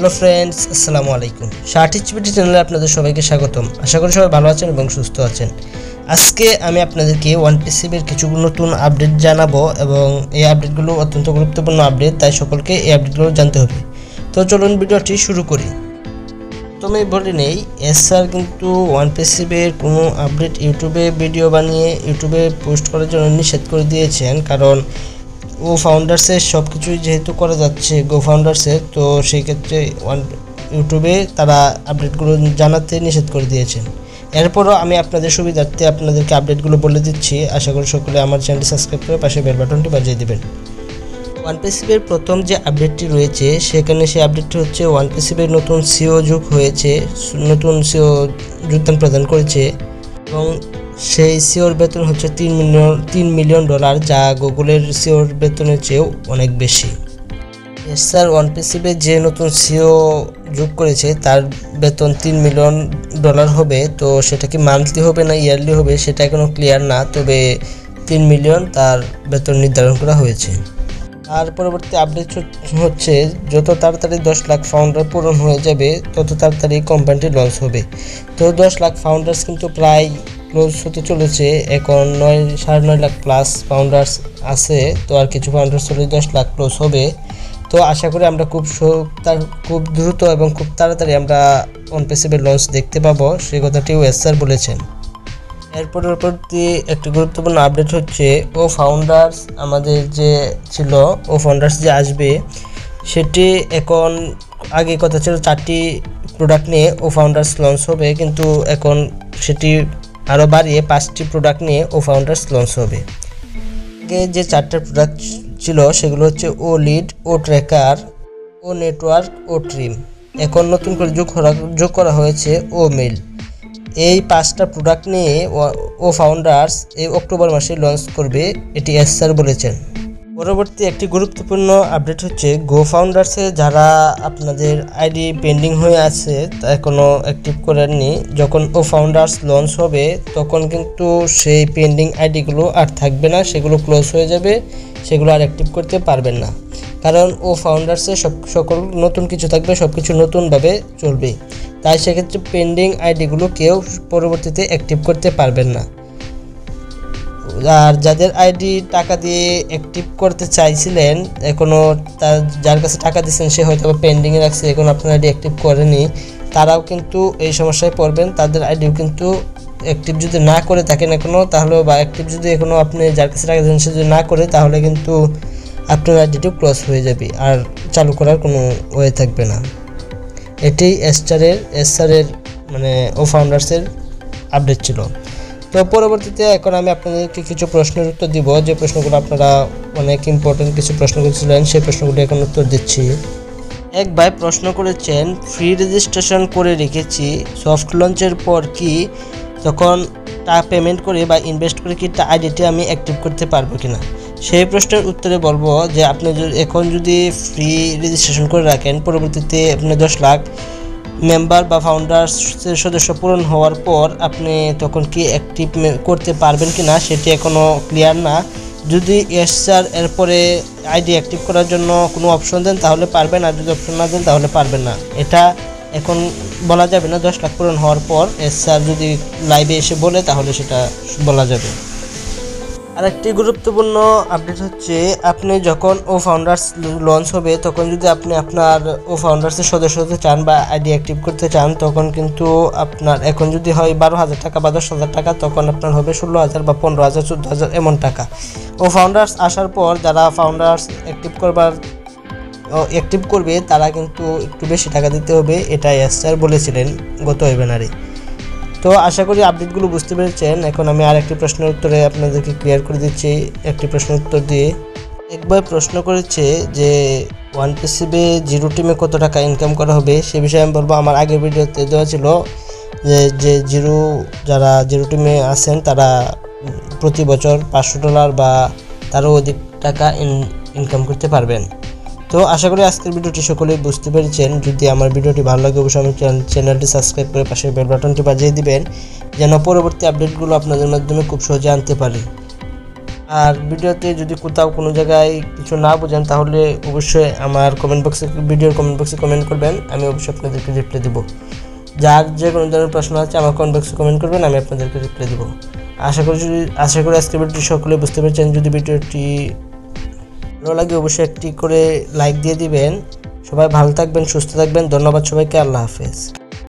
Hello friends, আসসালামু আলাইকুম। শার্টিচিপিটি চ্যানেলে আপনাদের সবাইকে স্বাগতম। আশা করি সবাই ভালো আছেন এবং সুস্থ আছেন। আজকে আমি আপনাদেরকে ওয়ানপিসিভের কিছু নতুন আপডেট জানাবো এবং এই আপডেটগুলো অত্যন্ত গুরুত্বপূর্ণ আপডেট, তাই সকলকে এই আপডেটগুলো জানতে হবে। তো চলুন ভিডিওটি শুরু করি। প্রথমেই বলে নেই, স্যার কিন্তু ওয়ানপিসিভের কোনো আপডেট ইউটিউবে ভিডিও বানিয়ে ইউটিউবে পোস্ট করার জন্য নিষেধ করে দিয়েছেন, কারণ ও ফাউন্ডার্সের সব কিছুই যেহেতু করা যাচ্ছে গো ফাউন্ডার্সের, তো সেই ক্ষেত্রে ইউটিউবে তারা আপডেটগুলো জানাতে নিষেধ করে দিয়েছেন। এরপরও আমি আপনাদের সুবিধার্থে আপনাদেরকে আপডেটগুলো বলে দিচ্ছি। আশা করি সকলে আমার চ্যানেলটি সাবস্ক্রাইব করে পাশে বেল বাটনটি বাজিয়ে দেবেন। ওয়ানপিসিভের প্রথম যে আপডেটটি রয়েছে সেখানে সেই আপডেটটি হচ্ছে ওয়ানপিসিভের নতুন সিও যুগ হয়েছে, নতুন সিও যোগদান প্রদান করেছে এবং সেই সিওর বেতন হচ্ছে $3 মিলিয়ন, যা গুগলের সিওর বেতনের চেয়েও অনেক বেশি। স্যার ওয়ানপিসিভে যে নতুন সিও যোগ করেছে তার বেতন $3 মিলিয়ন হবে। তো সেটা কি মান্থলি হবে না ইয়ারলি হবে সেটা এখনও ক্লিয়ার না, তবে 3 মিলিয়ন তার বেতন নির্ধারণ করা হয়েছে। আর পরবর্তী আপডেট হচ্ছে যত তাড়াতাড়ি 10 লাখ ফাউন্ডার পূরণ হয়ে যাবে তত তাড়াতাড়ি কোম্পানিটি লঞ্চ হবে। তো 10 লাখ ফাউন্ডার্স কিন্তু প্রায় ক্লোজ হতে চলেছে। এখন 9.5 লাখ প্লাস ফাউন্ডার্স আছে, তো আর কিছু ফাউন্ডার্স হলে 10 লাখ ক্লোজ হবে। তো আশা করি আমরা খুব দ্রুত এবং খুব তাড়াতাড়ি আমরা ওয়ানপিসিভের লঞ্চ দেখতে পাবো, সেই কথাটিও স্যার বলেছেন। এর পরবর্তী একটি গুরুত্বপূর্ণ আপডেট হচ্ছে ও ফাউন্ডার্স আমাদের যে ছিল, ও ফাউন্ডার্স যে আসবে সেটি এখন আগে কথা ছিল 4টি প্রোডাক্ট নিয়ে ও ফাউন্ডার্স লঞ্চ হবে, কিন্তু এখন সেটি আরও বাড়িয়ে 5টি প্রোডাক্ট নিয়ে ও ফাউন্ডার্স লঞ্চ হবে। আগে যে 4টা প্রোডাক্ট ছিল সেগুলো হচ্ছে ও লিড, ও ট্র্যাকার, ও নেটওয়ার্ক, ও ট্রিম। এখন নতুন করে যোগ করা হয়েছে ও মেইল। এই 5টা প্রোডাক্ট নিয়ে ও ফাউন্ডার্স এই অক্টোবর মাসে লঞ্চ করবে, এটি স্যার বলেছেন। পরবর্তী একটি গুরুত্বপূর্ণ আপডেট হচ্ছে গো ফাউন্ডার্সে যারা আপনাদের আইডি পেন্ডিং হয়ে আছে তা এখনও অ্যাক্টিভ করেননি, যখন ও ফাউন্ডার্স লঞ্চ হবে তখন কিন্তু সেই পেন্ডিং আইডিগুলো আর থাকবে না, সেগুলো ক্লোজ হয়ে যাবে, সেগুলো আর অ্যাক্টিভ করতে পারবেন না, কারণ ও ফাউন্ডার্সে সকল নতুন কিছু থাকবে, সব কিছু নতুনভাবে চলবে। তাই সেক্ষেত্রে পেন্ডিং আইডিগুলো কেউ পরবর্তীতে অ্যাক্টিভ করতে পারবেন না। আর যাদের আইডি টাকা দিয়ে অ্যাক্টিভ করতে চাইছিলেন, এখনও যার কাছে টাকা দিচ্ছেন সে হয়তো পেন্ডিংয়ে রাখছে, এখন আপনার আইডি অ্যাক্টিভ করেনি, তারাও কিন্তু এই সমস্যায় পড়বেন। তাদের আইডিও কিন্তু অ্যাক্টিভ যদি না করে থাকেন এখনও, তাহলে বা অ্যাক্টিভ যদি এখনও আপনি যার কাছে টাকা দিচ্ছেন সে যদি না করে, তাহলে কিন্তু আপনার আইডিটিও ক্লোজ হয়ে যাবে আর চালু করার কোনো ওয়ে থাকবে না। এটি এসআরের মানে ও ফাউন্ডার্সের আপডেট ছিল। তো পরবর্তীতে এখন আমি আপনাদেরকে কিছু প্রশ্নের উত্তর দিব, যে প্রশ্নগুলো আপনারা অনেক ইম্পর্টেন্ট কিছু প্রশ্ন করেছিলেন, সেই প্রশ্নগুলো এখন উত্তর দিচ্ছি। এক ভাই প্রশ্ন করেছেন, ফ্রি রেজিস্ট্রেশন করে রেখেছি, সফট লঞ্চের পর কি তখন টাকা পেমেন্ট করে বা ইনভেস্ট করে কি আইডিটি আমি অ্যাক্টিভ করতে পারবো কিনা? সেই প্রশ্নের উত্তরে বলবো যে আপনি এখন যদি ফ্রি রেজিস্ট্রেশন করে রাখেন, পরবর্তীতে আপনি 10 লাখ মেম্বার বা ফাউন্ডার্সের সদস্য পূরণ হওয়ার পর আপনি তখন কি অ্যাক্টিভ করতে পারবেন কি না সেটি এখনও ক্লিয়ার না। যদি স্যার এরপরে আইডি অ্যাক্টিভ করার জন্য কোনো অপশন দেন তাহলে পারবেন, আর যদি অপশন না দেন তাহলে পারবেন না। এটা এখন বলা যাবে না, 10 লাখ পূরণ হওয়ার পর স্যার যদি লাইভে এসে বলে তাহলে সেটা বলা যাবে। আরেকটি গুরুত্বপূর্ণ আপডেট হচ্ছে আপনি যখন ও ফাউন্ডার্স লঞ্চ হবে তখন যদি আপনি আপনার ও ফাউন্ডার্সের সদস্য হতে চান বা আইডি অ্যাক্টিভ করতে চান, তখন কিন্তু আপনার এখন যদি হয় 12,000 টাকা বা 10,000 টাকা, তখন আপনার হবে 16,000 বা 15,000 14,000 এমন টাকা। ও ফাউন্ডার্স আসার পর যারা ফাউন্ডার্স অ্যাক্টিভ করবে তারা কিন্তু একটু বেশি টাকা দিতে হবে, এটা স্যার বলেছিলেন গত ওয়েবিনারে। তো আশা করি আপডেটগুলো বুঝতে পেরেছেন। এখন আমি আরেকটি প্রশ্নের উত্তরে আপনাদেরকে ক্লিয়ার করে দিচ্ছি একটি প্রশ্নের উত্তর দিয়ে। একবার প্রশ্ন করেছে যে ওয়ানপিসিভে জিরো টিমে কত টাকা ইনকাম করা হবে, সে বিষয়ে আমি বলবো আমার আগের ভিডিওতে দেওয়া ছিল যে যারা জিরো টিমে আছেন তারা প্রতি বছর $500 বা তারও অধিক টাকা ইনকাম করতে পারবেন। তো আশা করি আজকের ভিডিওটি সকলেই বুঝতে পেরেছেন। যদি আমার ভিডিওটি ভালো লাগে অবশ্যই আমার চ্যানেলটি সাবস্ক্রাইব করে পাশে বেল বাটনটি বাজিয়ে দিবেন, যেন পরবর্তী আপডেটগুলো আপনাদের মাধ্যমে খুব সহজে আনতে পারি। আর ভিডিওতে যদি কোথাও কোনো জায়গায় কিছু না বোঝেন তাহলে অবশ্যই আমার ভিডিওর কমেন্ট বক্সে কমেন্ট করবেন, আমি অবশ্যই আপনাদেরকে রিপ্লাই দেবো। যার যে কোনো ধরনের প্রশ্ন আছে আমার কমেন্ট বক্সে কমেন্ট করবেন, আমি আপনাদেরকে রিপ্লাই দেবো। আশা করি আজকের ভিডিওটি সকলে বুঝতে পেরেছেন। যদি ভিডিওটি ভালো লাগে অবশ্যই একটি করে লাইক দিয়ে দিবেন। সবাই ভালো থাকবেন, সুস্থ থাকবেন। ধন্যবাদ সবাইকে। আল্লাহ হাফেজ।